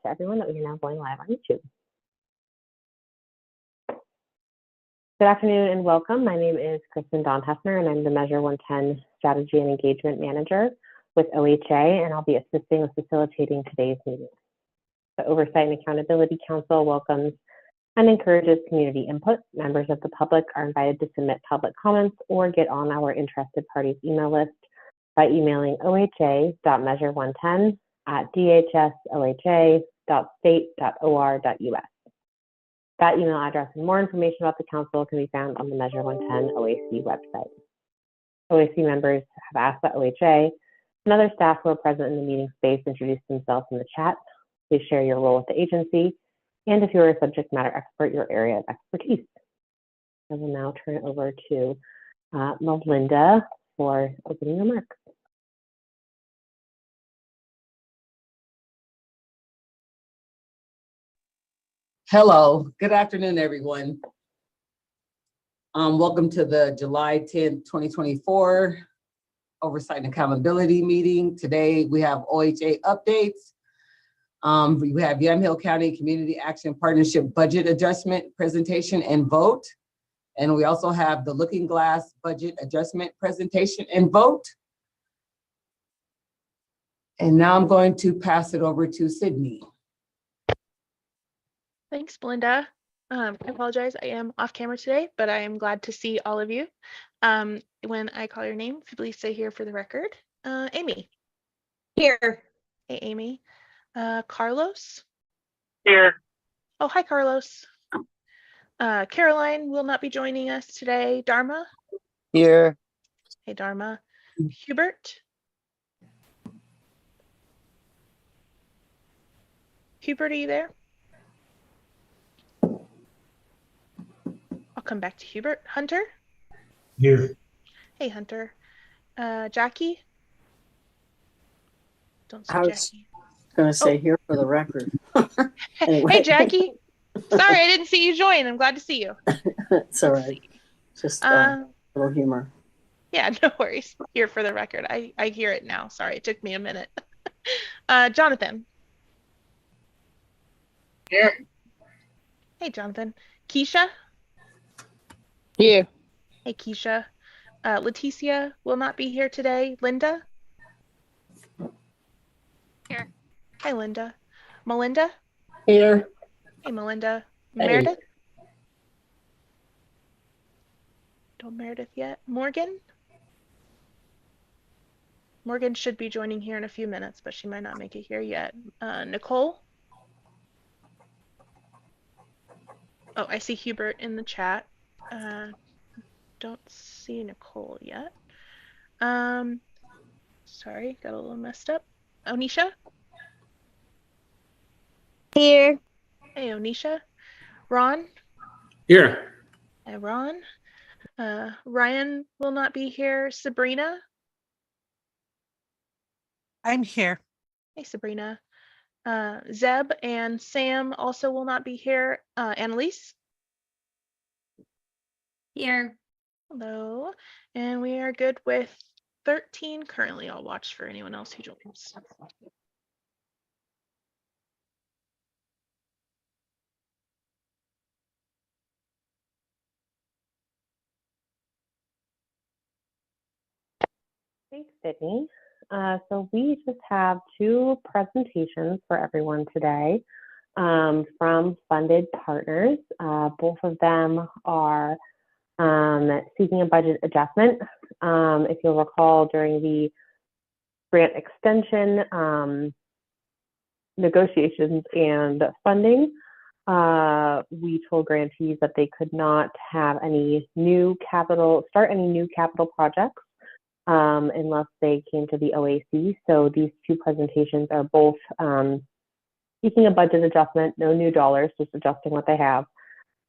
to everyone that we are now going live on YouTube. Good afternoon and welcome. My name is Kristen Don-Heffner and I'm the Measure 110 Strategy and Engagement Manager with OHA, and I'll be assisting with facilitating today's meeting. The Oversight and Accountability Council welcomes and encourages community input. Members of the public are invited to submit public comments or get on our interested parties email list by emailing oha.measure110@dhsoha.state.or.us. That email address and more information about the council can be found on the Measure 110 OAC website. OAC members have asked that OHA and other staff who are present in the meeting space introduce themselves in the chat. Please share your role with the agency, and if you're a subject matter expert, your area of expertise. I will now turn it over to Melinda for opening remarks. Hello, good afternoon, everyone. Welcome to the July 10th, 2024 Oversight and Accountability meeting. Today we have OHA updates. We have Yamhill County Community Action Partnership Budget Adjustment Presentation and Vote. And we also have the Looking Glass Budget Adjustment Presentation and Vote. And now I'm going to pass it over to Sydney. Thanks, Belinda. I apologize, I am off camera today, but I am glad to see all of you. When I call your name, please say here for the record. Amy. Here. Hey, Amy. Carlos. Here. Oh, hi, Carlos. Caroline will not be joining us today. Dharma. Here. Hey, Dharma. Hubert. Hubert, are you there? I'll come back to Hubert. Hunter? Here. Hey, Hunter. Jackie? Don't see I was Jackie. going to say here for the record. Anyway. Hey, Jackie. Sorry, I didn't see you join. I'm glad to see you. It's all right. Just a little humor. Yeah, no worries. Here for the record. I hear it now. Sorry, it took me a minute. Jonathan. Here. Hey, Jonathan. Keisha? Here. Hey, Keisha. Leticia will not be here today. Linda? Here. Hi, Linda. Melinda? Here. Hey, Melinda. Hey. Meredith? Don't Meredith yet. Morgan? Morgan should be joining here in a few minutes, but she might not make it here yet. Nicole? Oh, I see Hubert in the chat. Don't see Nicole yet. Sorry, got a little messed up. Onisha? Here. Hey, Onisha. Ron? Here. Hey, Ron. Ryan will not be here. Sabrina? I'm here. Hey, Sabrina. Zeb and Sam also will not be here. Annalise? Here. Hello. And we are good with 13 currently. I'll watch for anyone else who joins. Thanks, Sydney. So we just have two presentations for everyone today from funded partners. Both of them are seeking a budget adjustment. If you'll recall, during the grant extension negotiations and funding, we told grantees that they could not have any new capital projects unless they came to the OAC. So these two presentations are both seeking a budget adjustment, no new dollars, just adjusting what they have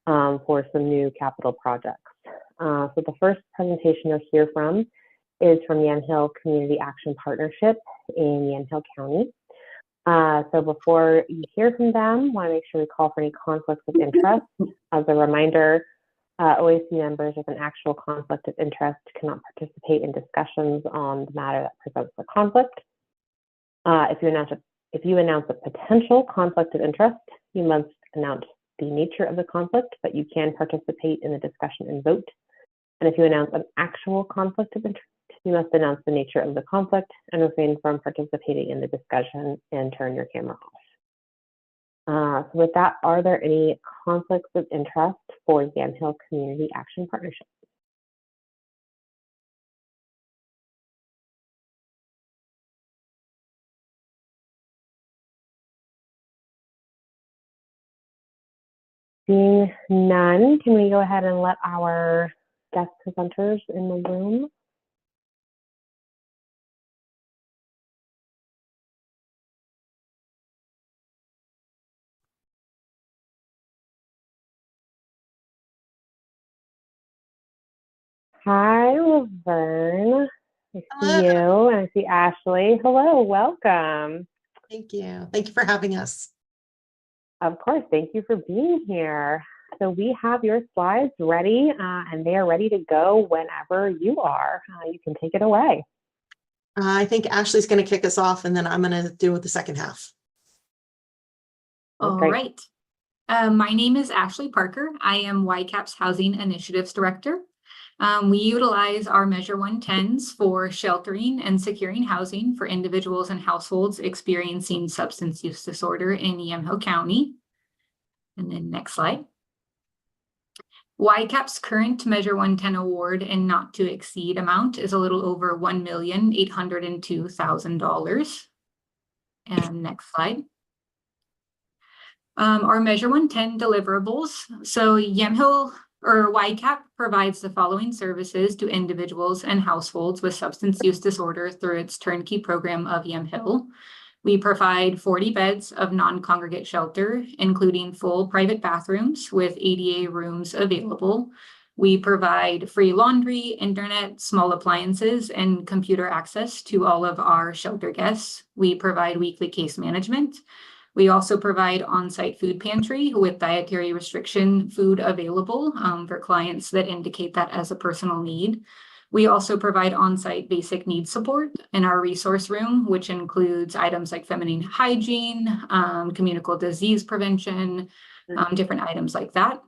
for some new capital projects. So the first presentation you'll hear from is from Yamhill Community Action Partnership in Yamhill County. So before you hear from them, I want to make sure we call for any conflicts of interest. As a reminder, OAC members with an actual conflict of interest cannot participate in discussions on the matter that presents the conflict. If you announce a If you announce a potential conflict of interest, you must announce the nature of the conflict, but you can participate in the discussion and vote. And if you announce an actual conflict of interest, you must announce the nature of the conflict and refrain from participating in the discussion and turn your camera off. So with that, are there any conflicts of interest for Yamhill Community Action Partnership? Seeing none, can we go ahead and let our guest presenters in the room? Hi, Laverne. I see you, and I see Ashley. Hello, welcome. Thank you. Thank you for having us. Of course, thank you for being here. So we have your slides ready, and they are ready to go whenever you are. You can take it away. I think Ashley's going to kick us off, and then I'm going to do the second half. All right. My name is Ashley Parker. I am YCAP's Housing Initiatives Director. We utilize our Measure 110s for sheltering and securing housing for individuals and households experiencing substance use disorder in Yamhill County. And then next slide. YCAP's current Measure 110 award and not to exceed amount is a little over $1,802,000. And next slide. Our Measure 110 deliverables. So Yamhill or YCAP provides the following services to individuals and households with substance use disorder through its turnkey program of Yamhill. We provide 40 beds of non-congregate shelter, including full private bathrooms with ADA rooms available. We provide free laundry, internet, small appliances, and computer access to all of our shelter guests. We provide weekly case management. We also provide on-site food pantry with dietary restriction food available for clients that indicate that as a personal need. We also provide on-site basic needs support in our resource room, which includes items like feminine hygiene, communicable disease prevention, different items like that.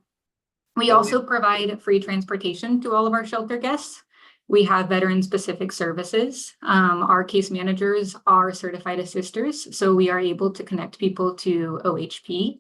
We also provide free transportation to all of our shelter guests. We have veteran-specific services. Our case managers are certified assisters, so we are able to connect people to OHP.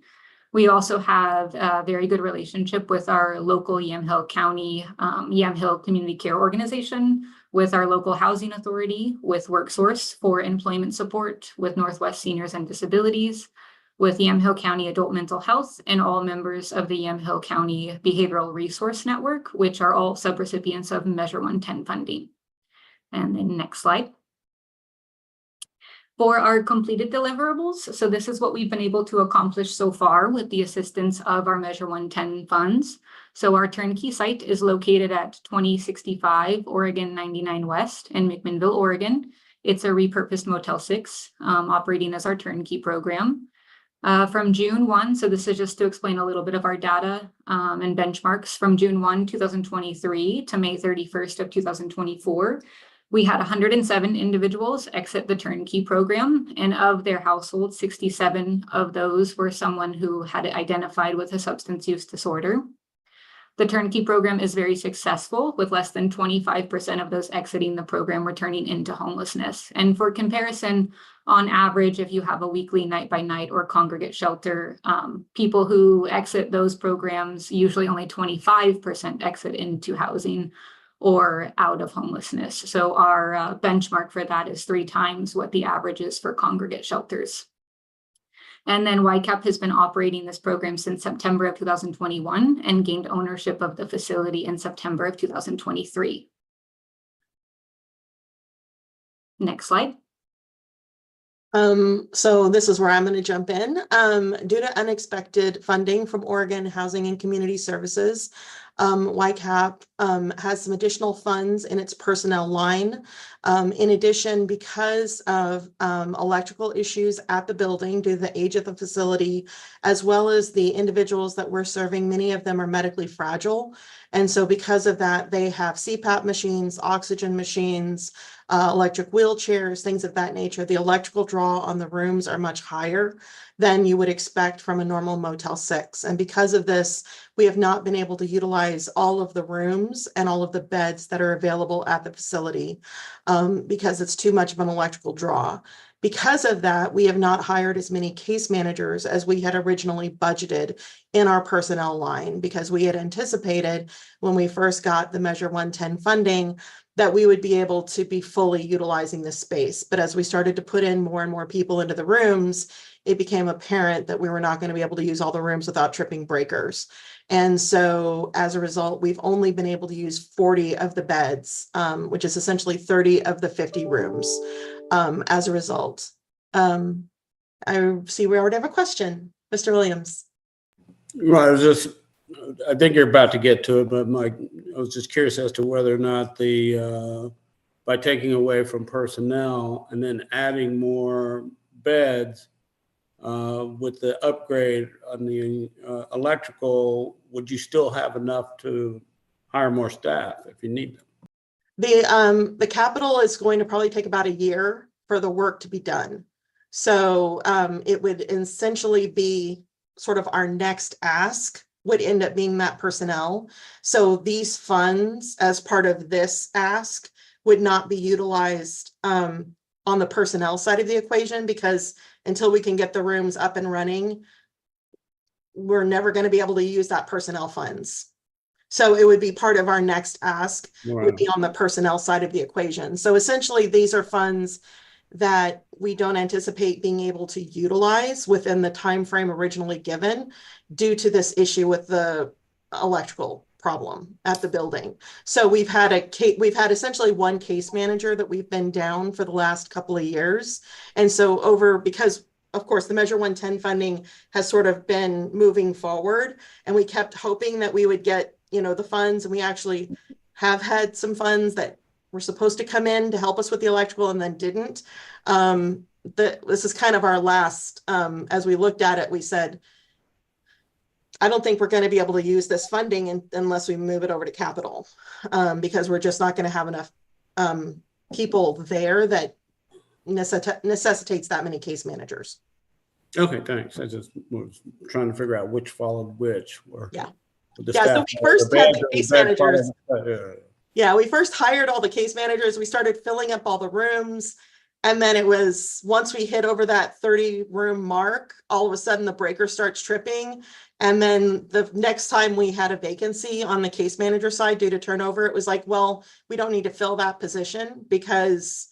We also have a very good relationship with our local Yamhill County, Yamhill Community Care Organization, with our local housing authority, with WorkSource for employment support, with Northwest Seniors and Disabilities, with Yamhill County Adult Mental Health, and all members of the Yamhill County Behavioral Resource Network, which are all subrecipients of Measure 110 funding. And then next slide. For our completed deliverables, so this is what we've been able to accomplish so far with the assistance of our Measure 110 funds. So our turnkey site is located at 2065 Oregon 99 West in McMinnville, Oregon. It's a repurposed Motel 6 operating as our turnkey program. From June 1, so this is just to explain a little bit of our data and benchmarks from June 1, 2023 to May 31st of 2024, we had 107 individuals exit the turnkey program, and of their households, 67 of those were someone who had identified with a substance use disorder. The turnkey program is very successful, with less than 25% of those exiting the program returning into homelessness. And for comparison, on average, if you have a weekly night-by-night or congregate shelter, people who exit those programs, usually only 25% exit into housing or out of homelessness. So our benchmark for that is 3 times what the average is for congregate shelters. And then YCAP has been operating this program since September of 2021 and gained ownership of the facility in September of 2023. Next slide. So this is where I'm going to jump in. Due to unexpected funding from Oregon Housing and Community Services, YCAP has some additional funds in its personnel line In addition, because of electrical issues at the building due to the age of the facility, as well as the individuals that we're serving, many of them are medically fragile. And so because of that, they have CPAP machines, oxygen machines, electric wheelchairs, things of that nature. The electrical draw on the rooms are much higher than you would expect from a normal Motel 6. And because of this, we have not been able to utilize all of the rooms and all of the beds that are available at the facility because it's too much of an electrical draw. Because of that, we have not hired as many case managers as we had originally budgeted in our personnel line, because we had anticipated when we first got the Measure 110 funding that we would be able to be fully utilizing this space. But as we started to put in more and more people into the rooms, it became apparent that we were not going to be able to use all the rooms without tripping breakers. And so as a result, we've only been able to use 40 of the beds, which is essentially 30 of the 50 rooms. As a result, I see we already have a question. Mr. Williams. Well, I think you're about to get to it, but I was just curious as to whether or not by taking away from personnel and then adding more beds with the upgrade on the electrical, would you still have enough to hire more staff if you need them? The capital is going to probably take about a year for the work to be done. So it would essentially be sort of our next ask would end up being that personnel. So these funds as part of this ask would not be utilized on the personnel side of the equation, because until we can get the rooms up and running, we're never going to be able to use that personnel funds. So it would be part of our next ask, would be on the personnel side of the equation. So essentially, these are funds that we don't anticipate being able to utilize within the time frame originally given due to this issue with the electrical problem at the building. So we've had essentially one case manager that we've been down for the last couple of years. And so because of course, the Measure 110 funding has sort of been moving forward, and we kept hoping that we would get, the funds, and we actually have had some funds that were supposed to come in to help us with the electrical and then didn't. This is kind of our last, as we looked at it, we said, I don't think we're going to be able to use this funding unless we move it over to capital, because we're just not going to have enough people there that necessitates that many case managers. Okay, thanks. I just was trying to figure out which followed which. So we first had the case managers. Yeah, we first hired all the case managers. We started filling up all the rooms. And then it was, once we hit over that 30 room mark, all of a sudden the breaker starts tripping. And then the next time we had a vacancy on the case manager side due to turnover, it was like, well, we don't need to fill that position because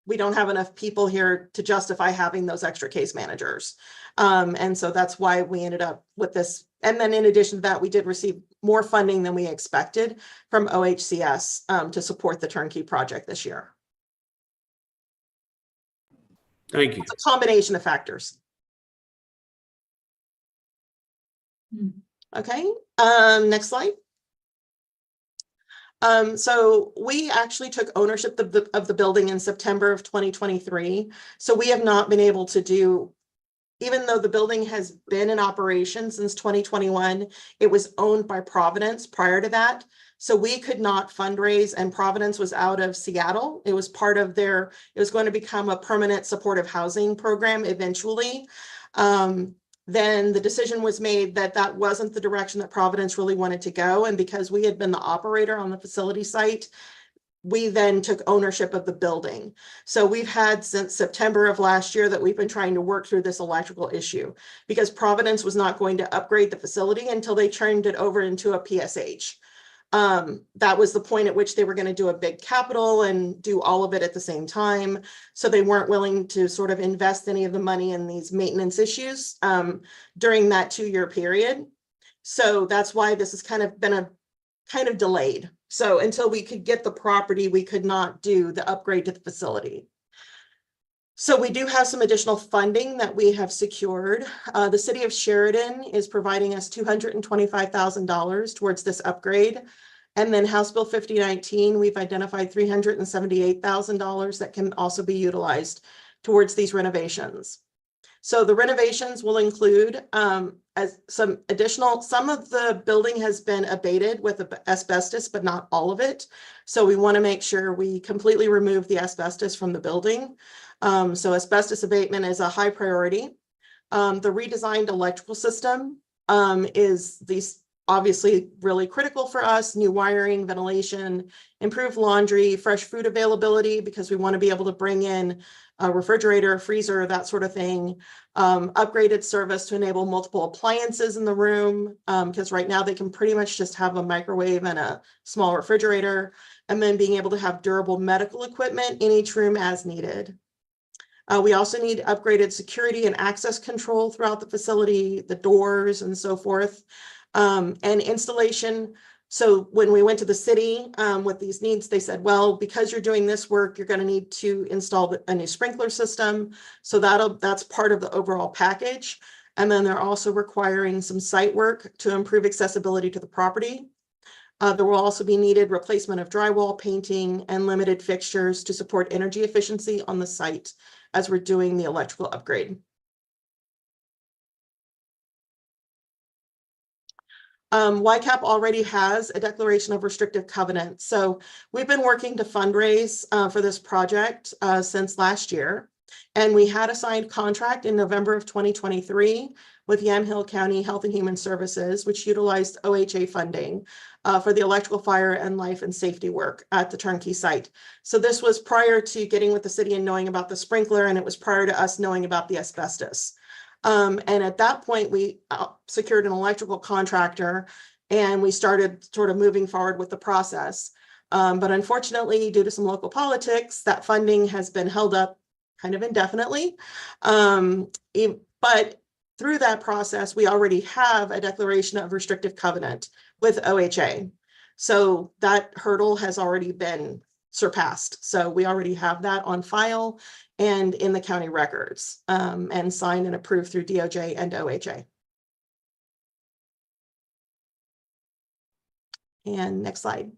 we don't have enough people here to justify having those extra case managers. And so that's why we ended up with this. And then in addition to that, we did receive more funding than we expected from OHCS to support the turnkey project this year. Thank you. It's a combination of factors. Okay, next slide. So we actually took ownership of the building in September of 2023. So we have not been able to do, even though the building has been in operation since 2021, it was owned by Providence prior to that. So we could not fundraise, and Providence was out of Seattle. It was part of it was going to become a permanent supportive housing program eventually. Then the decision was made that that wasn't the direction that Providence really wanted to go. And because we had been the operator on the facility site, we then took ownership of the building. So we've had since September of last year that we've been trying to work through this electrical issue, because Providence was not going to upgrade the facility until they turned it over into a PSH. That was the point at which they were going to do a big capital and do all of it at the same time. So they weren't willing to sort of invest any of the money in these maintenance issues during that 2-year period. So that's why this has kind of been delayed. So until we could get the property, we could not do the upgrade to the facility. So we do have some additional funding that we have secured. The city of Sheridan is providing us $225,000 towards this upgrade. And then House Bill 5019, we've identified $378,000 that can also be utilized towards these renovations. So the renovations will include as some of the building has been abated with asbestos, but not all of it. So we want to make sure we completely remove the asbestos from the building. So asbestos abatement is a high priority. The redesigned electrical system is obviously really critical for us. New wiring, ventilation, improved laundry, fresh food availability, because we want to be able to bring in a refrigerator, freezer, that sort of thing. Upgraded service to enable multiple appliances in the room, because right now they can pretty much just have a microwave and a small refrigerator, and then being able to have durable medical equipment in each room as needed. We also need upgraded security and access control throughout the facility, the doors and so forth, and installation. So when we went to the city with these needs, they said, well, because you're doing this work, you're going to need to install a new sprinkler system. So that's part of the overall package. And then they're also requiring some site work to improve accessibility to the property. There will also be needed replacement of drywall, painting, and limited fixtures to support energy efficiency on the site as we're doing the electrical upgrade. YCAP already has a declaration of restrictive covenant. So we've been working to fundraise for this project since last year. And we had a signed contract in November of 2023 with Yamhill County Health and Human Services, which utilized OHA funding for the electrical, fire, and life and safety work at the turnkey site. So this was prior to getting with the city and knowing about the sprinkler, and it was prior to us knowing about the asbestos. And at that point, we secured an electrical contractor and we started sort of moving forward with the process. But unfortunately, due to some local politics, that funding has been held up kind of indefinitely. But through that process, we already have a declaration of restrictive covenant with OHA. So that hurdle has already been surpassed. So we already have that on file and in the county records, and signed and approved through DOJ and OHA. And next slide.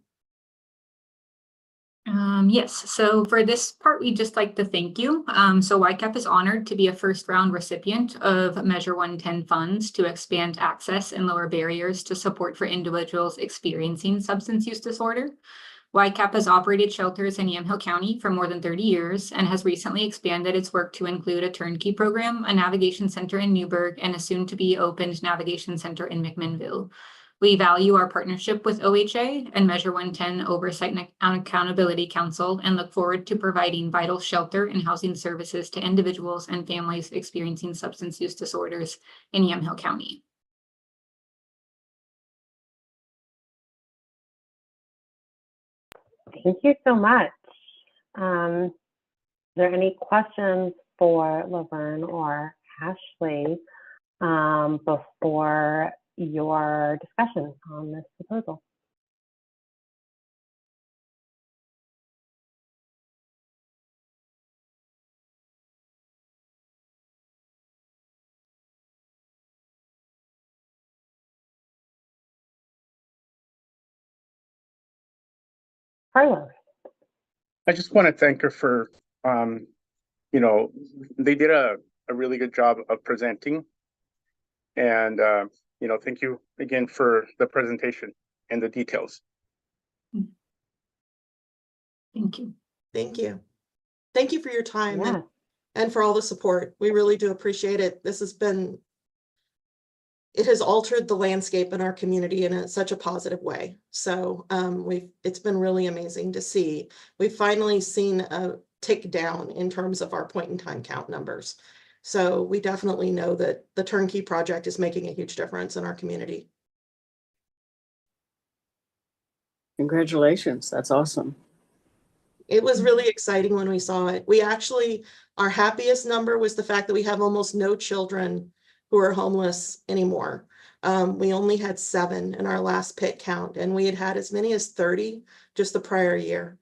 Yes, so for this part, we'd just like to thank you. So YCAP is honored to be a first round recipient of Measure 110 funds to expand access and lower barriers to support for individuals experiencing substance use disorder. YCAP has operated shelters in Yamhill County for more than 30 years and has recently expanded its work to include a turnkey program, a navigation center in Newburgh, and a soon-to-be opened navigation center in McMinnville. We value our partnership with OHA and Measure 110 Oversight and Accountability Council and look forward to providing vital shelter and housing services to individuals and families experiencing substance use disorders in Yamhill County. Thank you so much. Are there any questions for Laverne or Ashley before your discussion on this proposal? Carlos. I just want to thank her for, they did a really good job of presenting. And, thank you again for the presentation and the details. Thank you. Thank you. Thank you for your time Yeah. and for all the support. We really do appreciate it. It has altered the landscape in our community in such a positive way. So it's been really amazing to see. We've finally seen a tick down in terms of our point in time count numbers. So we definitely know that the turnkey project is making a huge difference in our community. Congratulations. That's awesome. It was really exciting when we saw it. Our happiest number was the fact that we have almost no children who are homeless anymore. We only had 7 in our last pit count, and we had had as many as 30 just the prior year.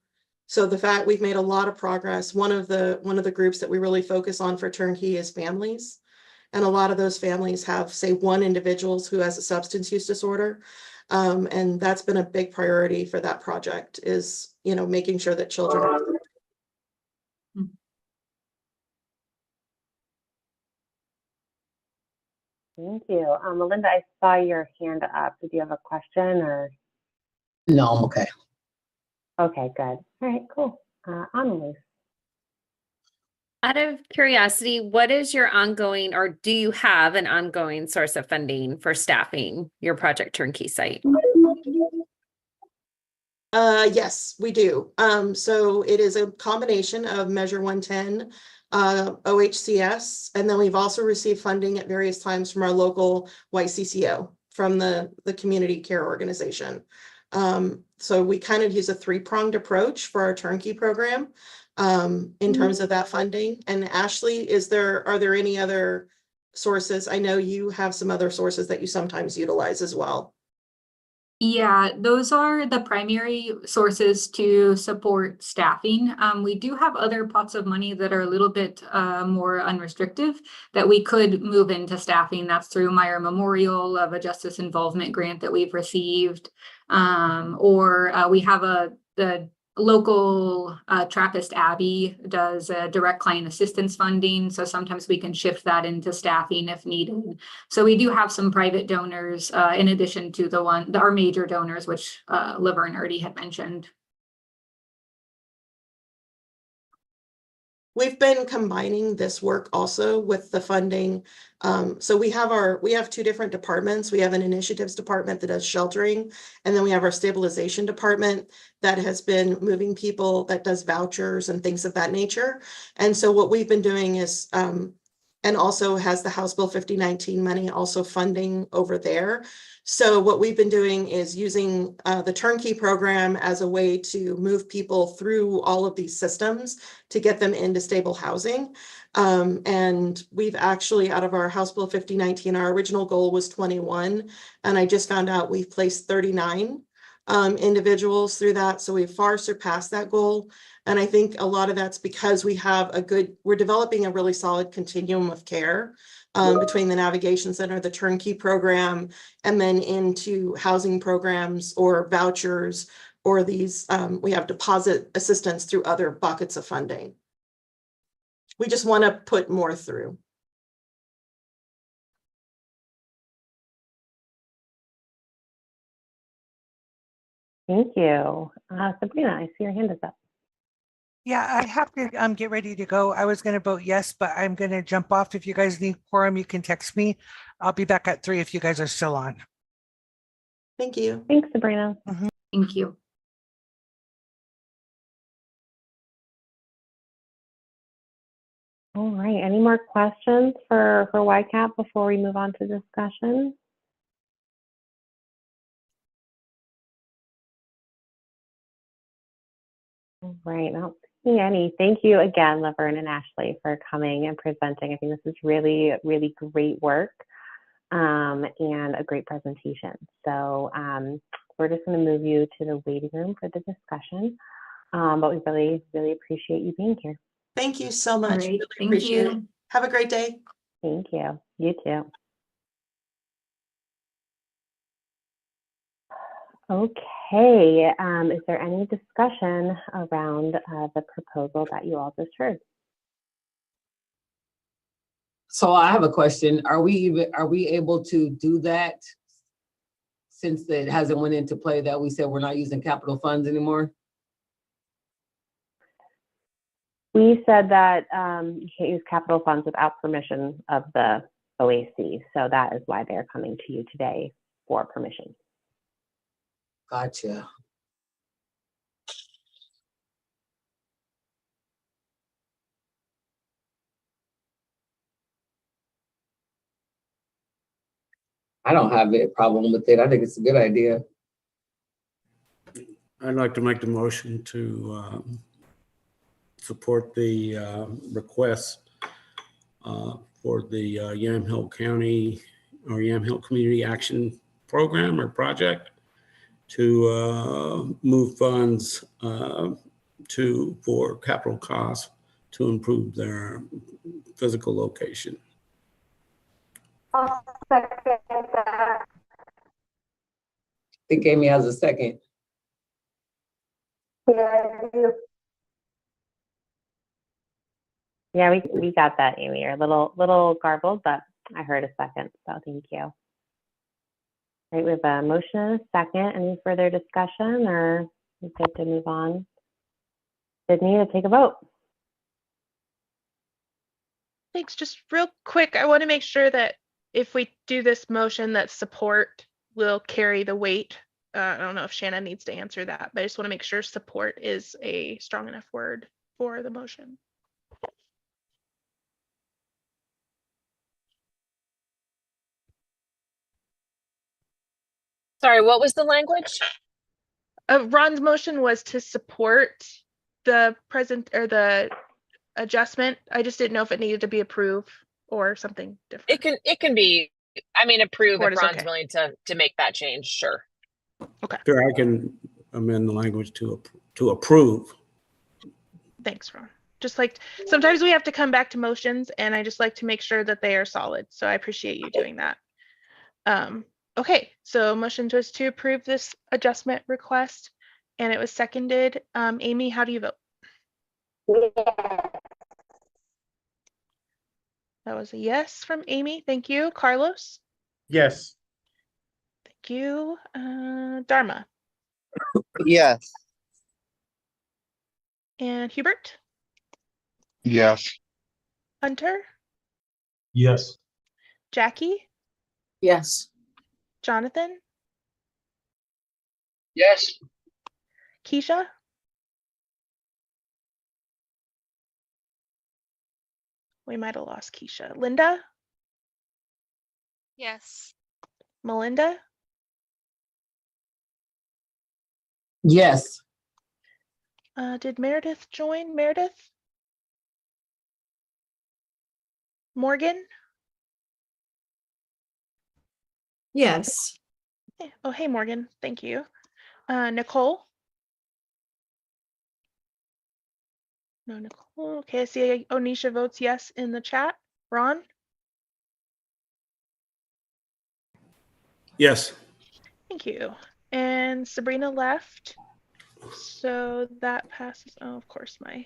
So the fact we've made a lot of progress. One of the groups that we really focus on for turnkey is families. And a lot of those families have, say, one individual who has a substance use disorder. And that's been a big priority for that project is, making sure that children are. Thank you. Melinda, I saw your hand up. Did you have a question or? No, I'm okay. Okay, good. All right, cool. Annalise. Out of curiosity, what is your ongoing, or do you have an ongoing source of funding for staffing your Project Turnkey site? Yes, we do. So it is a combination of Measure 110, OHCS, and then we've also received funding at various times from our local YCCO, from the community care organization. So we kind of use a three-pronged approach for our turnkey program in terms of that funding. And Ashley, are there any other sources? I know you have some other sources that you sometimes utilize as well. Yeah, those are the primary sources to support staffing. We do have other pots of money that are a little bit more unrestrictive that we could move into staffing. That's through Meyer Memorial of a justice involvement grant that we've received. Or we have the local Trappist Abbey does direct client assistance funding. So sometimes we can shift that into staffing if needed. So we do have some private donors in addition to our major donors, which Laverne already had mentioned. We've been combining this work also with the funding. So we have two different departments. We have an initiatives department that does sheltering, and then we have our stabilization department that has been moving people, that does vouchers and things of that nature. And so what we've been doing is, and also has the House Bill 5019 money also funding over there. So what we've been doing is using the turnkey program as a way to move people through all of these systems to get them into stable housing. And we've actually, out of our House Bill 5019, our original goal was 21. And I just found out we've placed 39 individuals through that. So we've far surpassed that goal. And I think a lot of that's because we're developing a really solid continuum of care between the navigation center, the turnkey program, and then into housing programs or vouchers, or these, we have deposit assistance through other buckets of funding. We just want to put more through. Thank you. Sabrina, I see your hand is up. Yeah, I have to get ready to go. I was going to vote yes, but I'm going to jump off. If you guys need quorum, you can text me. I'll be back at 3 if you guys are still on. Thank you. Thanks, Sabrina. Thank you. All right. Any more questions for YCAP before we move on to discussion? All right. I don't see any. Thank you again, Laverne and Ashley, for coming and presenting. I think this is really, really great work and a great presentation. So we're just going to move you to the waiting room for the discussion. But we really, really appreciate you being here. Thank you so much. All right, Really thank appreciate it. you. Have a great day. Thank you. You too. Okay. Is there any discussion around the proposal that you all just heard? So I have a question. Are we able to do that since it hasn't went into play that we said we're not using capital funds anymore? We said that you can't use capital funds without permission of the OAC. So that is why they're coming to you today for permission. Gotcha. I don't have a problem with it. I think it's a good idea. I'd like to make the motion to support the request for the Yamhill County or Yamhill Community Action Program or project to move funds for capital costs to improve their physical location. I'll second that. think Amy has a second. Yeah, we got that, Amy. You're a little garbled, but I heard a second, so thank you. All right, we have a motion and a second. Any further discussion, or we good to move on? Sydney, to take a vote. Thanks. Just real quick, I want to make sure that if we do this motion, that support will carry the weight. I don't know if Shannon needs to answer that, but I just want to make sure support is a strong enough word for the motion. Sorry, what was the language? Ron's motion was to support the present or the adjustment. I just didn't know if it needed to be approved or something different. It can be, I mean, approve Support if is Ron's okay. willing to make that change, sure. Okay. Sure, I can amend the language to approve. Thanks, Ron. Just like sometimes we have to come back to motions, and I just like to make sure that they are solid. So I appreciate you doing that. Okay, so motion was to approve this adjustment request, and it was seconded. Amy, how do you vote? That was a yes from Amy. Thank you. Carlos? Yes. Thank you. Dharma? Yes. And Hubert? Yes. Hunter? Yes. Jackie? Yes. Jonathan? Yes. Keisha? We might have lost Keisha. Linda? Yes. Melinda? Yes. Did Meredith join? Meredith? Morgan? Yes. Oh, hey, Morgan. Thank you. Nicole? No, Nicole. Okay, I see Onisha votes yes in the chat. Ron? Yes. Thank you. And Sabrina left. So that passes. Oh, of course, my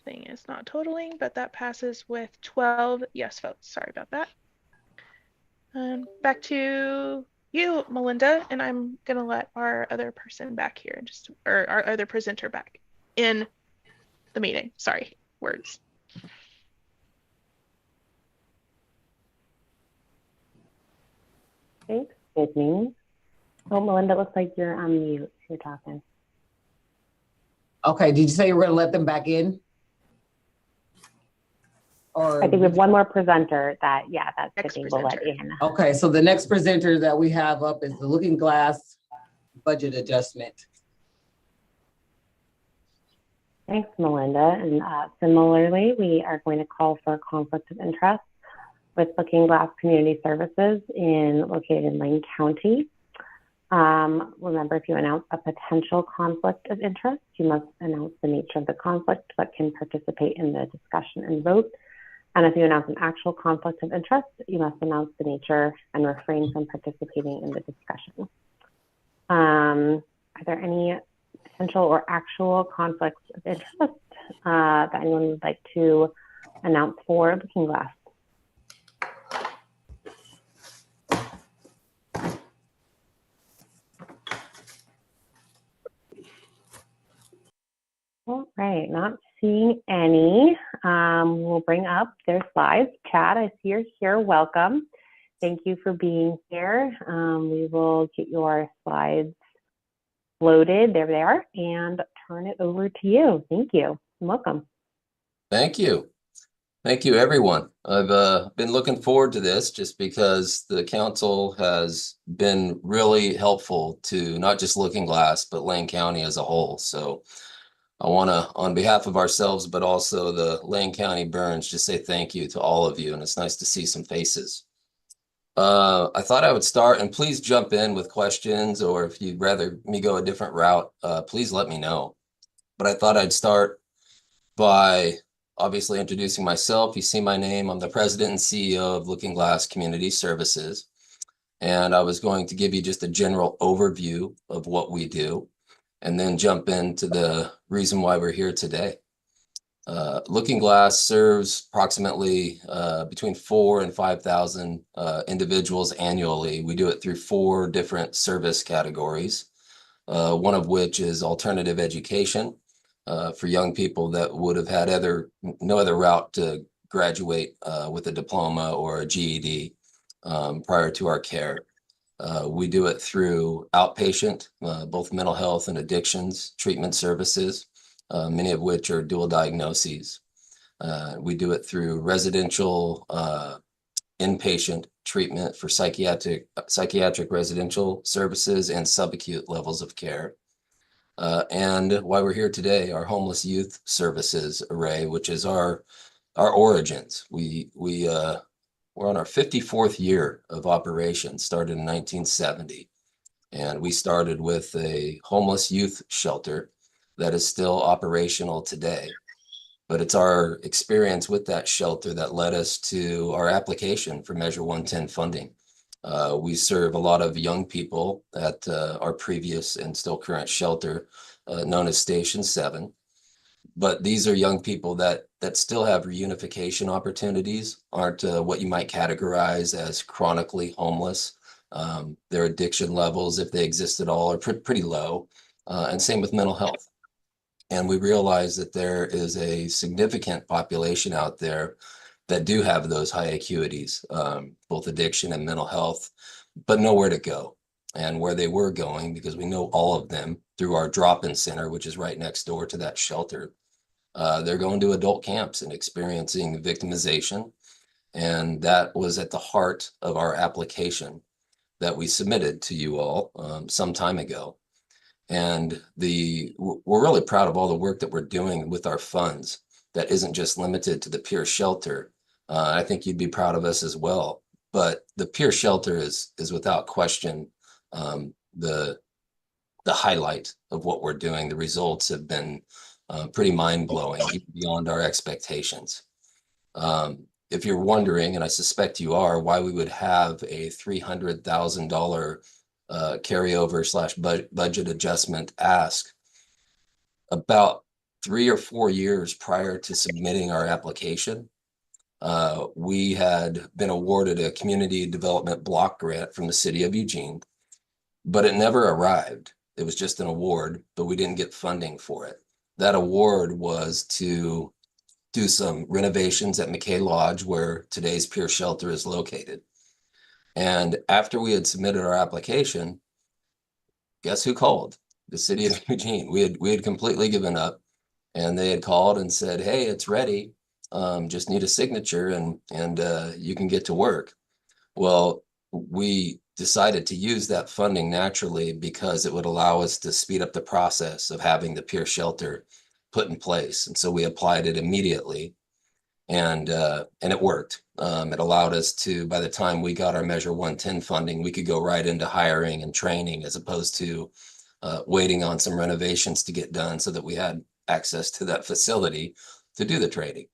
thing is not totaling, but that passes with 12 yes votes. Sorry about that. Back to you, Melinda, and I'm gonna let our other person back here, or our other presenter back in the meeting. Sorry, words. Thanks, Sydney. Oh, Melinda, it looks like you're on mute. You're talking. Okay, did you say you were gonna let them back in? Or I think we have one more presenter that, yeah, that's Next Sydney will let presenter. in. okay, so the next presenter that we have up is the Looking Glass budget adjustment. Thanks, Melinda. And similarly, we are going to call for a conflict of interest with Looking Glass Community Services located in Lane County. Remember, if you announce a potential conflict of interest, you must announce the nature of the conflict, but can participate in the discussion and vote. And if you announce an actual conflict of interest, you must announce the nature and refrain from participating in the discussion. Are there any potential or actual conflicts of interest that anyone would like to announce for Looking Glass? All right, not seeing any. We'll bring up their slides. Chad, I see you're here. Welcome. Thank you for being here. We will get your slides loaded. There they are, and turn it over to you. Thank you. Welcome. Thank you. Thank you, everyone. I've been looking forward to this just because the council has been really helpful to not just Looking Glass, but Lane County as a whole. So I want to, on behalf of ourselves, but also the Lane County Burns, just say thank you to all of you. And it's nice to see some faces. I thought I would start, and please jump in with questions, or if you'd rather me go a different route, please let me know. But I thought I'd start by obviously introducing myself. You see my name. I'm the president and CEO of Looking Glass Community Services. And I was going to give you just a general overview of what we do, and then jump into the reason why we're here today. Looking Glass serves approximately between 4,000 and 5,000 individuals annually. We do it through 4 different service categories, one of which is alternative education for young people that would have had no other route to graduate with a diploma or a GED prior to our care. We do it through outpatient, both mental health and addictions treatment services, many of which are dual diagnoses. We do it through residential inpatient treatment for psychiatric residential services and subacute levels of care. And why we're here today, our homeless youth services array, which is our origins. We're on our 54th year of operation, started in 1970. And we started with a homeless youth shelter that is still operational today. But it's our experience with that shelter that led us to our application for Measure 110 funding. We serve a lot of young people at our previous and still current shelter, known as Station 7. But these are young people that still have reunification opportunities, aren't what you might categorize as chronically homeless. Their addiction levels, if they exist at all, are pretty low, and same with mental health. And we realize that there is a significant population out there that do have those high acuities, both addiction and mental health, but nowhere to go. And where they were going, because we know all of them through our drop-in center, which is right next door to that shelter, they're going to adult camps and experiencing victimization. And that was at the heart of our application that we submitted to you all some time ago. And we're really proud of all the work that we're doing with our funds that isn't just limited to the peer shelter. I think you'd be proud of us as well. But the peer shelter is without question the highlight of what we're doing. The results have been pretty mind-blowing, even beyond our expectations. If you're wondering, and I suspect you are, why we would have a $300,000 carryover / budget adjustment ask, about 3 or 4 years prior to submitting our application, we had been awarded a community development block grant from the city of Eugene, but it never arrived. It was just an award, but we didn't get funding for it. That award was to do some renovations at McKay Lodge, where today's peer shelter is located. And after we had submitted our application, guess who called? The city of Eugene. We had completely given up, and they had called and said, "Hey, it's ready. Just need a signature, and you can get to work." Well, we decided to use that funding naturally because it would allow us to speed up the process of having the peer shelter put in place. And so we applied it immediately, and it worked. It allowed us to, by the time we got our Measure 110 funding, we could go right into hiring and training, as opposed to waiting on some renovations to get done so that we had access to that facility to do the training.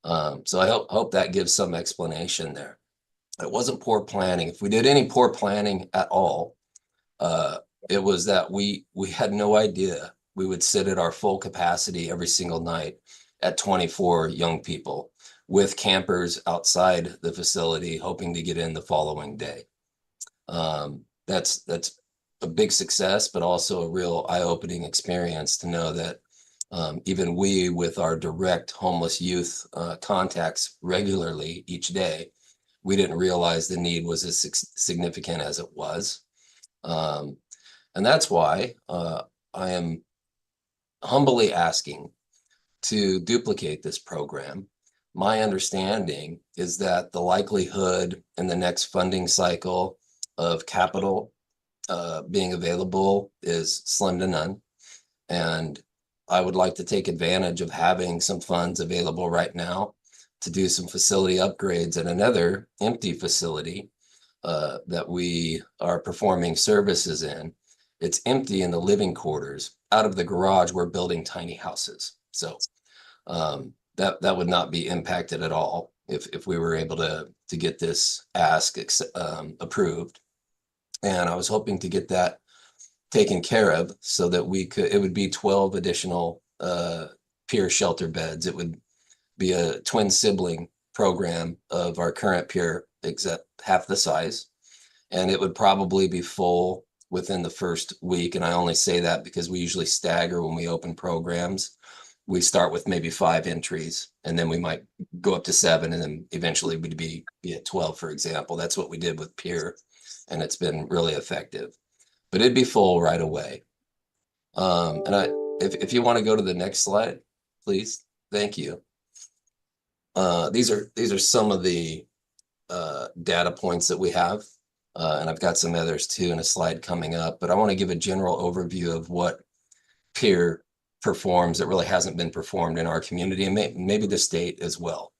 So I hope that gives some explanation there. It wasn't poor planning. If we did any poor planning at all, it was that we had no idea we would sit at our full capacity every single night at 24 young people with campers outside the facility hoping to get in the following day. That's a big success, but also a real eye-opening experience to know that even we, with our direct homeless youth contacts regularly each day, we didn't realize the need was as significant as it was. And that's why I am humbly asking to duplicate this program. My understanding is that the likelihood in the next funding cycle of capital being available is slim to none. And I would like to take advantage of having some funds available right now to do some facility upgrades at another empty facility that we are performing services in. It's empty in the living quarters. Out of the garage, we're building tiny houses. So that would not be impacted at all if we were able to get this ask approved. And I was hoping to get that taken care of so that it would be 12 additional peer shelter beds. It would be a twin sibling program of our current peer, except half the size. And it would probably be full within the first week. And I only say that because we usually stagger when we open programs. We start with maybe 5 entries, and then we might go up to 7, and then eventually we'd be at 12, for example. That's what we did with peer, and it's been really effective. But it'd be full right away. If you want to go to the next slide, please. Thank you. These are some of the data points that we have, and I've got some others too in a slide coming up. But I want to give a general overview of what peer performs that really hasn't been performed in our community, and maybe the state as well.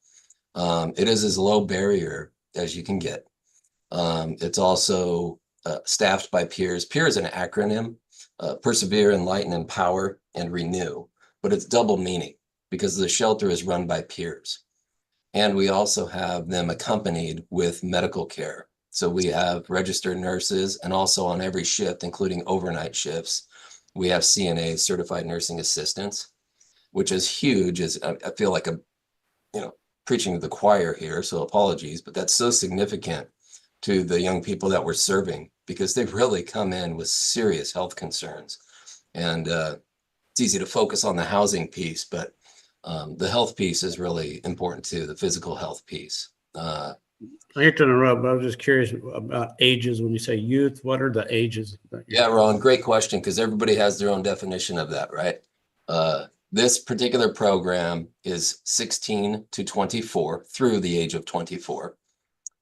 It is as low barrier as you can get. It's also staffed by peers. Peer is an acronym: persevere, enlighten, empower, and renew. But it's double meaning because the shelter is run by peers. And we also have them accompanied with medical care. So we have registered nurses, and also on every shift, including overnight shifts, we have CNAs, certified nursing assistants, which is huge. I feel like I'm, preaching to the choir here, so apologies, but that's so significant to the young people that we're serving, because they've really come in with serious health concerns. And it's easy to focus on the housing piece, but the health piece is really important too, the physical health piece. I hate to interrupt, but I was just curious about ages. When you say youth, what are the ages? Yeah, Ron, great question, because everybody has their own definition of that, right? This particular program is 16 to 24 through the age of 24.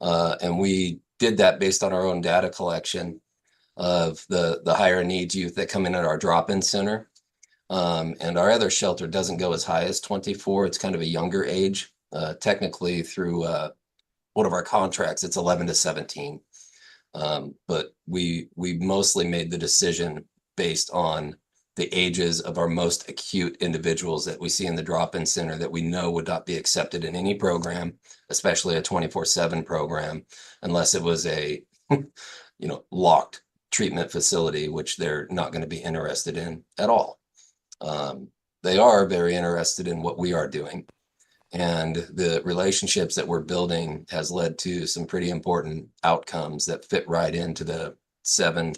And we did that based on our own data collection of the higher needs youth that come in at our drop-in center. And our other shelter doesn't go as high as 24. It's kind of a younger age. Technically through one of our contracts, it's 11 to 17. But we mostly made the decision based on the ages of our most acute individuals that we see in the drop-in center that we know would not be accepted in any program, especially a 24/7 program, unless it was a locked treatment facility, which they're not going to be interested in at all. They are very interested in what we are doing. And the relationships that we're building has led to some pretty important outcomes that fit right into the 7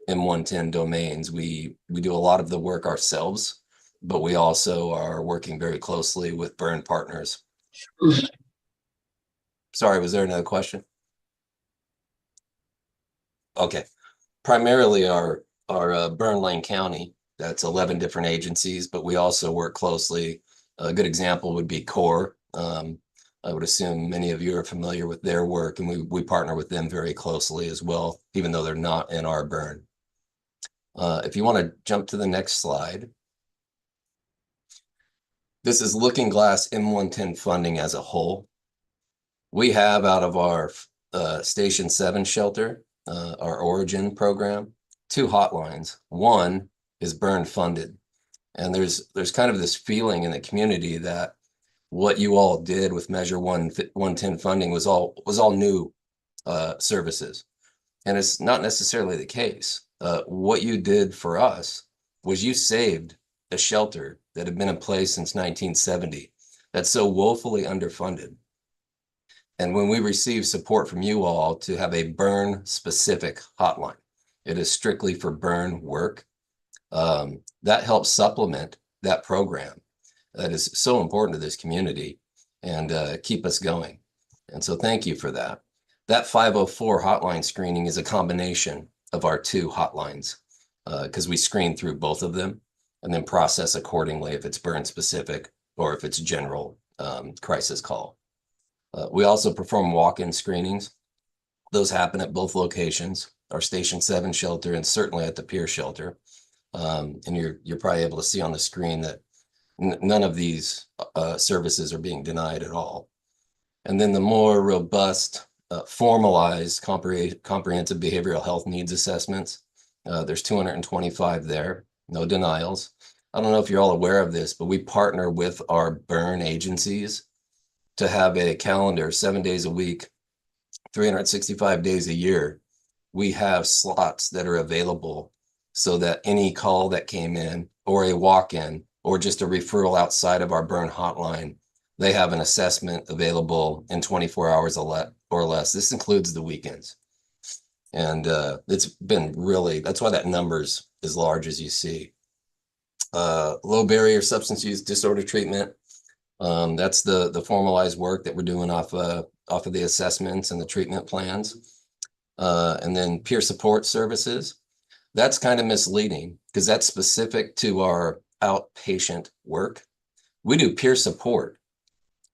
M110 domains. We do a lot of the work ourselves, but we also are working very closely with burn partners. Sorry, was there another question? Okay. Primarily our Burn Lane County, that's 11 different agencies, but we also work closely. A good example would be CORE. I would assume many of you are familiar with their work, and we partner with them very closely as well, even though they're not in our burn. If you want to jump to the next slide. This is Looking Glass M110 funding as a whole. We have out of our Station 7 shelter, our Origin program, 2 hotlines. One is burn funded. And there's kind of this feeling in the community that what you all did with Measure 110 funding was all new services. And it's not necessarily the case. What you did for us was you saved a shelter that had been in place since 1970 that's so woefully underfunded. And when we receive support from you all to have a burn specific hotline, it is strictly for burn work. That helps supplement that program that is so important to this community and keep us going. And so thank you for that. That 504 hotline screening is a combination of our 2 hotlines because we screen through both of them and then process accordingly if it's burn specific or if it's general crisis call. We also perform walk-in screenings. Those happen at both locations, our Station 7 shelter and certainly at the peer shelter. And you're probably able to see on the screen that none of these services are being denied at all. And then the more robust, formalized, comprehensive behavioral health needs assessments, there's 225 there, no denials. I don't know if you're all aware of this, but we partner with our burn agencies to have a calendar 7 days a week, 365 days a year we have slots that are available so that any call that came in or a walk-in or just a referral outside of our burn hotline, they have an assessment available in 24 hours or less. This includes the weekends. And it's been really, that's why that number's as large as you see. Low barrier substance use disorder treatment. That's the formalized work that we're doing off of the assessments and the treatment plans. And then peer support services. That's kind of misleading because that's specific to our outpatient work. We do peer support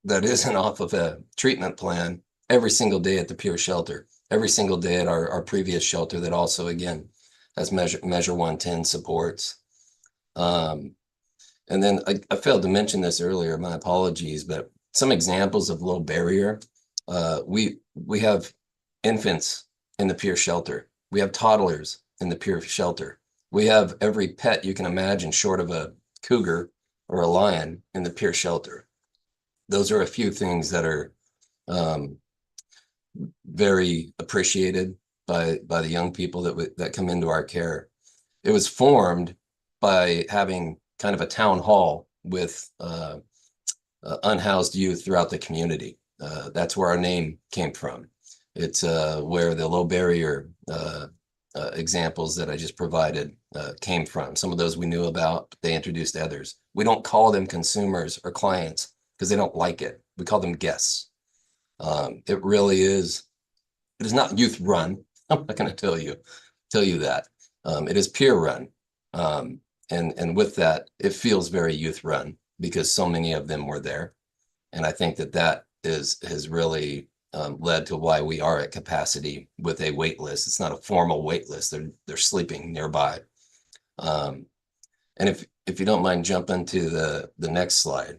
that isn't off of a treatment plan every single day at the peer shelter, every single day at our previous shelter that also, again, has measure 110 supports. And then I failed to mention this earlier, my apologies, but some examples of low barrier. We have infants in the peer shelter. We have toddlers in the peer shelter. We have every pet you can imagine short of a cougar or a lion in the peer shelter. Those are a few things that are very appreciated by the young people that come into our care. It was formed by having kind of a town hall with unhoused youth throughout the community. That's where our name came from. It's where the low barrier examples that I just provided came from. Some of those we knew about, but they introduced others. We don't call them consumers or clients because they don't like it. We call them guests. It really is. It is not youth run. I'm not going to tell you that. It is peer run. And with that, it feels very youth run because so many of them were there. And I think that has really led to why we are at capacity with a wait list. It's not a formal wait list. They're sleeping nearby. And if you don't mind jumping to the next slide.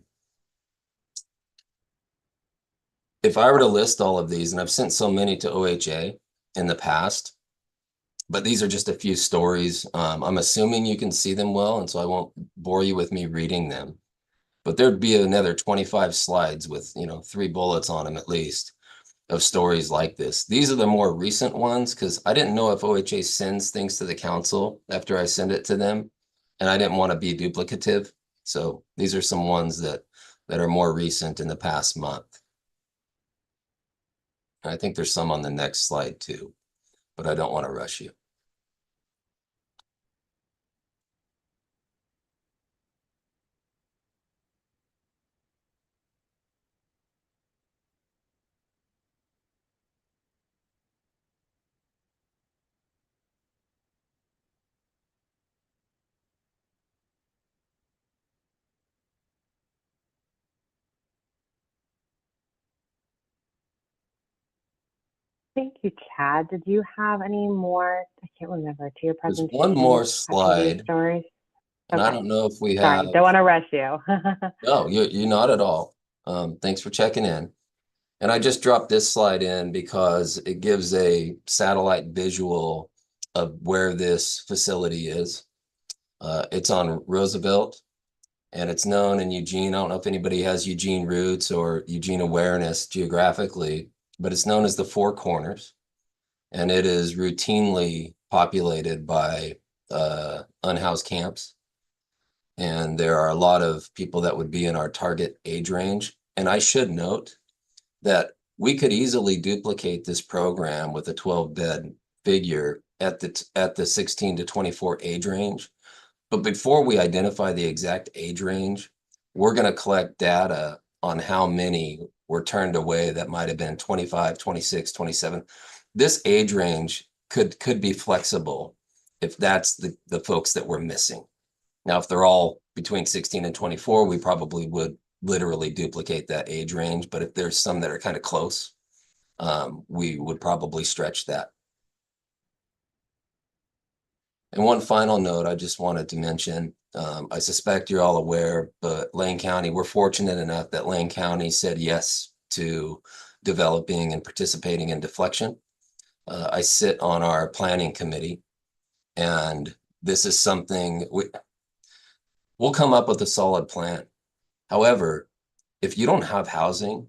If I were to list all of these, and I've sent so many to OHA in the past, but these are just a few stories. I'm assuming you can see them well, and so I won't bore you with me reading them. But there'd be another 25 slides with 3 bullets on them at least of stories like this. These are the more recent ones because I didn't know if OHA sends things to the council after I send it to them, and I didn't want to be duplicative. So these are some ones that are more recent in the past month. And I think there's some on the next slide too, but I don't want to rush you. Thank you, Chad. Did you have any more? I can't remember to your There's presentation. one more after these slide, stories? and I Okay. don't know if we Sorry, have. don't want to rush you. No, you're not at all. Thanks for checking in. And I just dropped this slide in because it gives a satellite visual of where this facility is. It's on Roosevelt, and it's known in Eugene. I don't know if anybody has Eugene roots or Eugene awareness geographically, but it's known as the Four Corners, and it is routinely populated by unhoused camps. And there are a lot of people that would be in our target age range. And I should note that we could easily duplicate this program with a 12-bed figure at the 16 to 24 age range. But before we identify the exact age range, we're going to collect data on how many were turned away that might have been 25, 26, 27. This age range could be flexible if that's the folks that we're missing. Now, if they're all between 16 and 24, we probably would literally duplicate that age range. But if there's some that are kind of close, we would probably stretch that. And one final note I just wanted to mention, I suspect you're all aware, but Lane County, we're fortunate enough that Lane County said yes to developing and participating in deflection. I sit on our planning committee, and this is something we'll come up with a solid plan. However, if you don't have housing,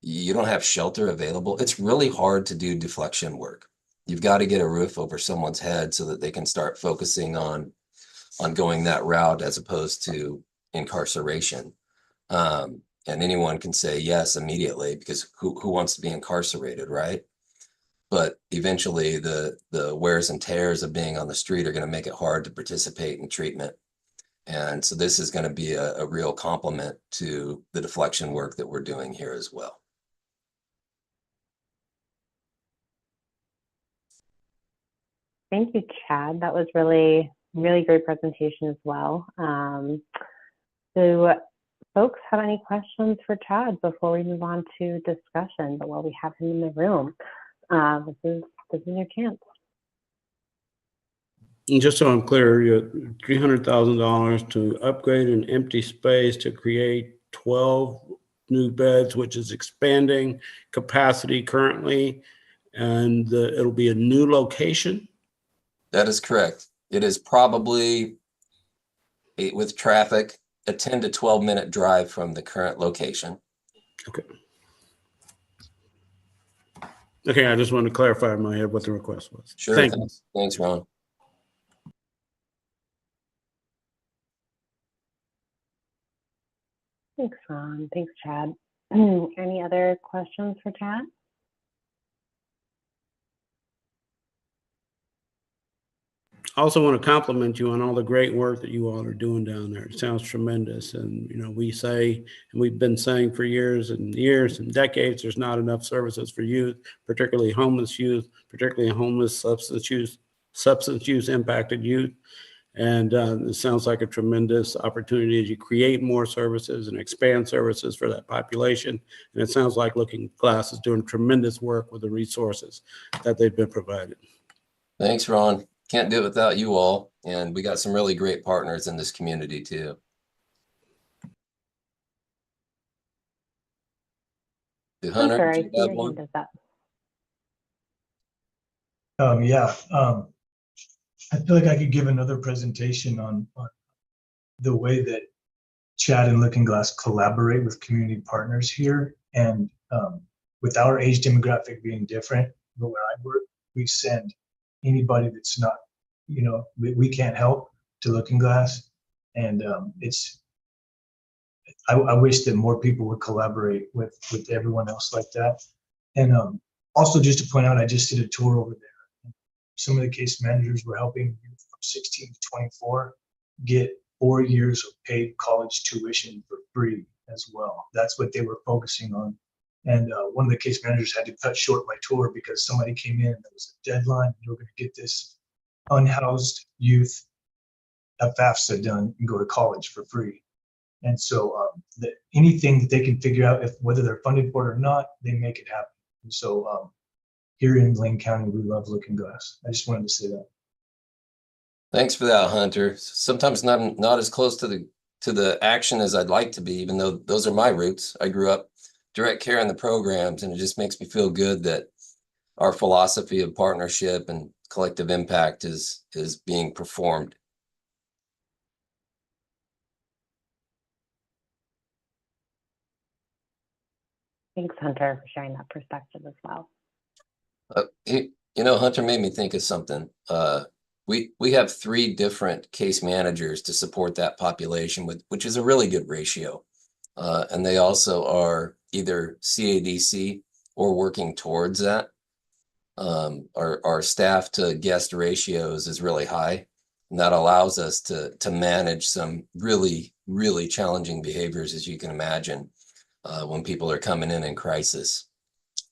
you don't have shelter available, it's really hard to do deflection work. you've got to get a roof over someone's head so that they can start focusing on going that route as opposed to incarceration. And anyone can say yes immediately because who wants to be incarcerated, right? But eventually the wears and tears of being on the street are going to make it hard to participate in treatment. And so this is going to be a real complement to the deflection work that we're doing here as well. Thank you, Chad. That was really great presentation as well. Do folks have any questions for Chad before we move on to discussion? But while we have him in the room, this is your chance. And just so I'm clear, you have $300,000 to upgrade an empty space to create 12 new beds, which is expanding capacity currently, and it'll be a new location? That is correct. It is probably, with traffic, a 10 to 12 minute drive from the current location. Okay. Okay, I just wanted to clarify in my head what the request was. Sure. Thank you. Thanks, Ron. Thanks, Ron. Thanks, Chad. Any other questions for Chad? I also want to compliment you on all the great work that you all are doing down there. It sounds tremendous. And, you know, we say, and we've been saying for years and years and decades, there's not enough services for youth, particularly homeless youth, particularly homeless substance use impacted youth. And it sounds like a tremendous opportunity as you create more services and expand services for that population. And it sounds like Looking Glass is doing tremendous work with the resources that they've been provided. Thanks, Ron. Can't do it without you all. And we got some really great partners in this community too. Hunter, Hunter, I do see you have your one? hand is up. I feel like I could give another presentation on the way that Chad and Looking Glass collaborate with community partners here. And with our age demographic being different, but where I work, we send anybody that's not, you know, we can't help to Looking Glass. And I wish that more people would collaborate with everyone else like that. And also just to point out, I just did a tour over there. Some of the case managers were helping youth from 16 to 24 get 4 years of paid college tuition for free as well. That's what they were focusing on. And one of the case managers had to cut short my tour because somebody came in, there was a deadline, they were going to get this unhoused youth a FAFSA done and go to college for free. And so anything that they can figure out, whether they're funded for it or not, they make it happen. And so here in Lane County, we love Looking Glass. I just wanted to say that. Thanks for that, Hunter. Sometimes not as close to the action as I'd like to be, even though those are my roots. I grew up direct care in the programs, and it just makes me feel good that our philosophy of partnership and collective impact is being performed. Thanks, Hunter, for sharing that perspective as well. You know, Hunter made me think of something. We have 3 different case managers to support that population, which is a really good ratio. And they also are either CADC or working towards that. Our staff to guest ratios is really high, and that allows us to manage some really, really challenging behaviors, as you can imagine, when people are coming in crisis.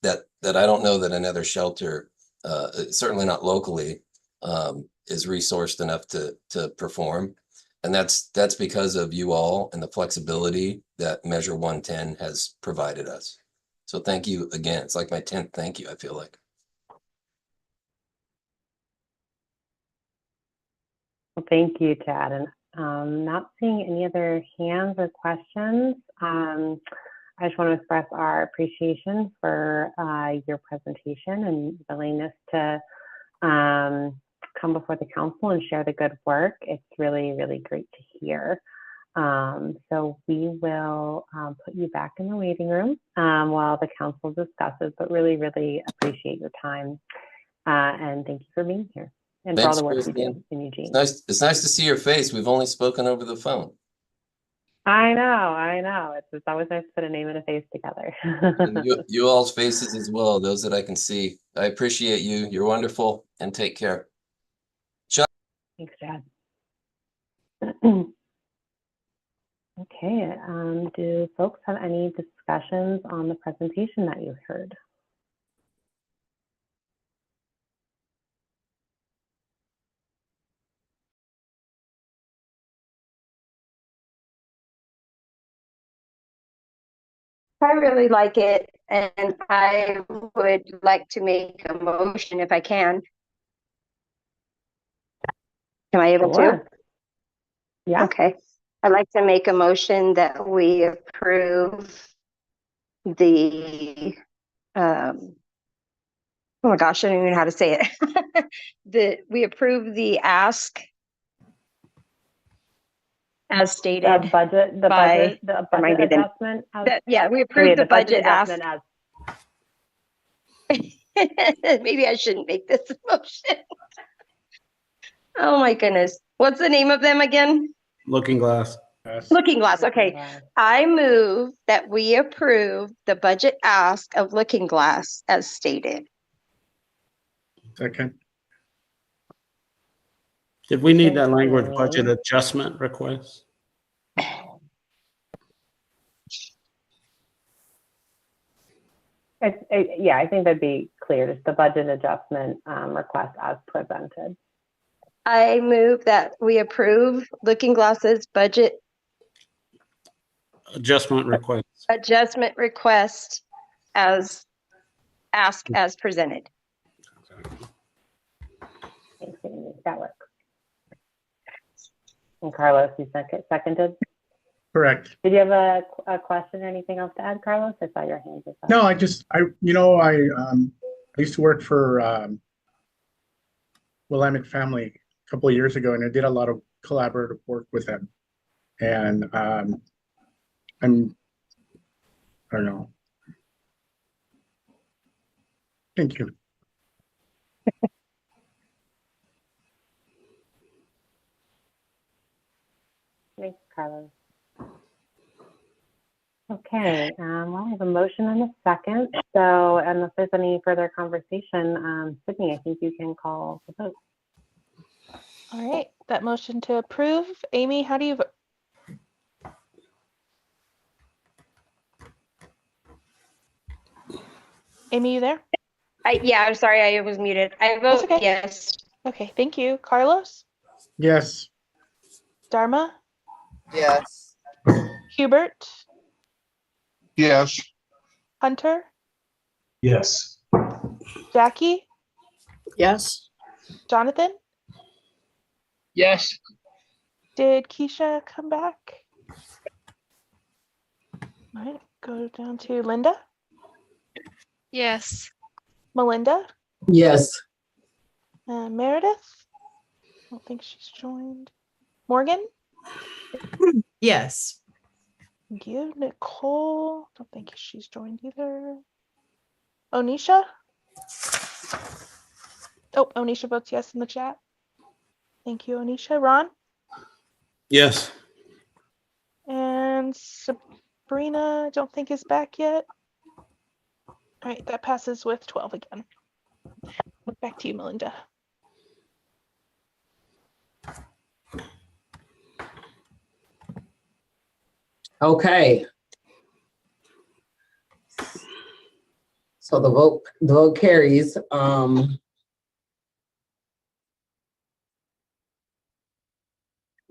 That I don't know that another shelter, certainly not locally, is resourced enough to perform. And that's because of you all and the flexibility that Measure 110 has provided us. So thank you again. It's like my 10th thank you, I feel like. Well, thank you, Chad. And not seeing any other hands or questions. I just want to express our appreciation for your presentation and willingness to come before the council and share the good work. It's really, really great to hear. So we will put you back in the waiting room while the council discusses, but really, really appreciate your time. And thank you for being here and for all Thanks, the work you Christine. do in Eugene. It's nice to see your face. We've only spoken over the phone. I know. It's always nice to put a name and a face together. And you all's faces as well, those that I can see. I appreciate you. You're wonderful, and take care. Thanks, Chad. Okay, do folks have any discussions on the presentation that you heard? I really like it, and I would like to make a motion if I can. Am I able to? Sure. Yeah. Okay. I'd like to make a motion that we approve the, oh my gosh, I don't even know how to say it. We approve the ask as stated. The budget adjustment. Yeah, we approve the budget ask. adjustment as. Maybe I shouldn't make this a motion. Oh my goodness. What's the name of them again? Looking Glass. Looking Glass. Okay. I move that we approve the budget ask of Looking Glass as stated. Second. Did we need that language budget adjustment request? Yeah, I think that'd be clear. Just the budget adjustment request as presented. I move that we approve Looking Glass's budget Adjustment request. as ask as presented. Thanks, Amy. That works. And Carlos, you seconded? Correct. Did you have a question or anything else to add, Carlos? I saw your hand was up. No, I used to work for Willamette Family a couple of years ago, and I did a lot of collaborative work with them. And I don't know. Thank you. Thanks, Carlos. Okay, well, I have a motion and a second. So unless there's any further conversation, Sydney, I think you can call the vote. All right, that motion to approve. Amy, how do you vote? Amy, you there? Yeah, I'm sorry, I was muted. I vote okay. yes. Okay, thank you. Carlos? Yes. Dharma? Yes. Hubert? Yes. Hunter? Yes. Jackie? Yes. Jonathan? Yes. Did Keisha come back? All right, go down to Linda. Yes. Melinda? Yes. Meredith? I don't think she's joined. Morgan? Yes. Thank you. Nicole? Don't think she's joined either. Onisha? Oh, Onisha votes yes in the chat. Thank you, Onisha. Ron? Yes. And Sabrina, I don't think is back yet. All right, that passes with 12 again. Back to you, Melinda. Okay. So the vote carries.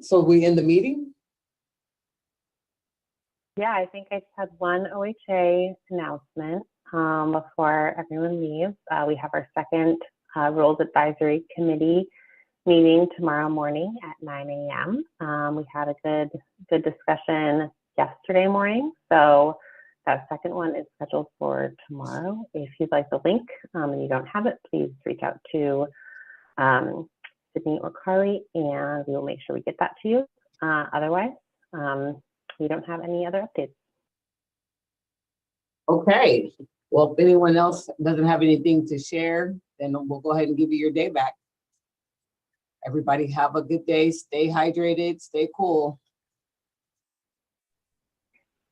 So we end the meeting? Yeah, I think I just had one OHA announcement before everyone leaves. We have our second Rules Advisory Committee meeting tomorrow morning at 9 a.m. We had a good discussion yesterday morning, so that second one is scheduled for tomorrow. If you'd like the link and you don't have it, please reach out to Sydney or Carly, and we will make sure we get that to you. Otherwise, we don't have any other updates. Okay, Well, if anyone else doesn't have anything to share, then we'll go ahead and give you your day back. Everybody have a good day. Stay hydrated, stay cool.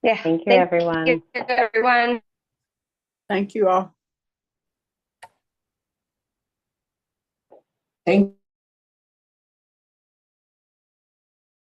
Yeah. Thank you, everyone. Everyone. Thank you all. Thank